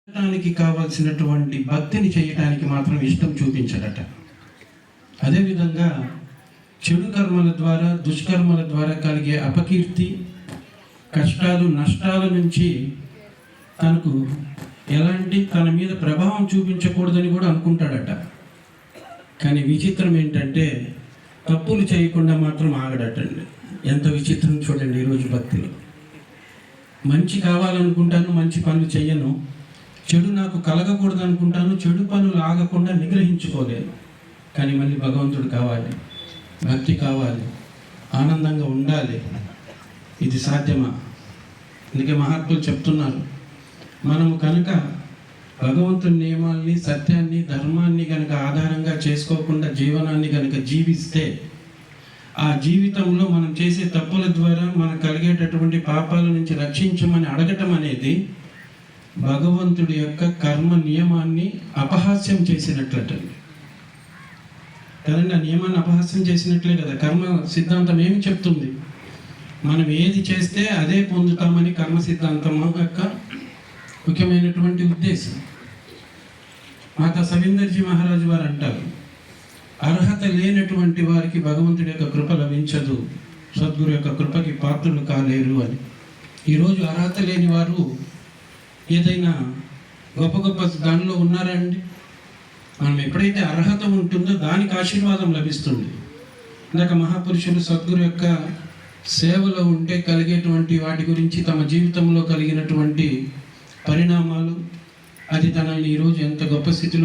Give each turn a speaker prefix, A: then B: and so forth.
A: చేయడానికి కావాల్సినటువంటి భక్తిని చేయటానికి మాత్రం ఇష్టం చూపించడట. అదేవిధంగా చెడు కర్మల ద్వారా, దుష్కర్మల ద్వారా కలిగే అపకీర్తి, కష్టాలు, నష్టాల నుంచి తనకు ఎలాంటి తన మీద ప్రభావం చూపించకూడదని కూడా అనుకుంటాడట. కానీ విచిత్రం ఏంటంటే తప్పులు చేయకుండా మాత్రం ఆగడటండి. ఎంత విచిత్రం చూడండి. ఈరోజు భక్తిలో మంచి కావాలనుకుంటాను, మంచి పనులు చెయ్యను, చెడు నాకు కలగకూడదు అనుకుంటాను, చెడు పనులు ఆగకుండా నిగ్రహించుకోలేను. కానీ మళ్ళీ భగవంతుడు కావాలి, భక్తి కావాలి, ఆనందంగా ఉండాలి. ఇది సాధ్యమా? అందుకే మహాత్ములు చెప్తున్నారు, మనము కనుక భగవంతుని నియమాల్ని, సత్యాన్ని, ధర్మాన్ని కనుక ఆధారంగా చేసుకోకుండా జీవనాన్ని కనుక జీవిస్తే, ఆ జీవితంలో మనం చేసే తప్పుల ద్వారా మనకు కలిగేటటువంటి పాపాల నుంచి రక్షించమని అడగటం అనేది భగవంతుడి యొక్క కర్మ నియమాన్ని అపహాస్యం చేసినట్లటండి కదండి. ఆ నియమాన్ని అపహాస్యం చేసినట్లే కదా. కర్మ సిద్ధాంతం ఏమి చెప్తుంది? మనం ఏది చేస్తే అదే పొందుతామని కర్మ సిద్ధాంతం యొక్క ముఖ్యమైనటువంటి ఉద్దేశం. మాతా సవీందర్జీ మహారాజు వారు అంటారు, అర్హత లేనటువంటి వారికి భగవంతుడి యొక్క కృప లభించదు, సద్గురు యొక్క కృపకి పాత్రలు కాలేరు అని. ఈరోజు అర్హత లేని వారు ఏదైనా గొప్ప గొప్ప దానిలో ఉన్నారండి. మనం ఎప్పుడైతే అర్హత ఉంటుందో దానికి ఆశీర్వాదం లభిస్తుంది. ఇందాక మహాపురుషులు సద్గురు యొక్క సేవలో ఉంటే కలిగేటువంటి వాటి గురించి, తమ జీవితంలో కలిగినటువంటి పరిణామాలు, అది తనని ఈరోజు ఎంత గొప్ప స్థితిలో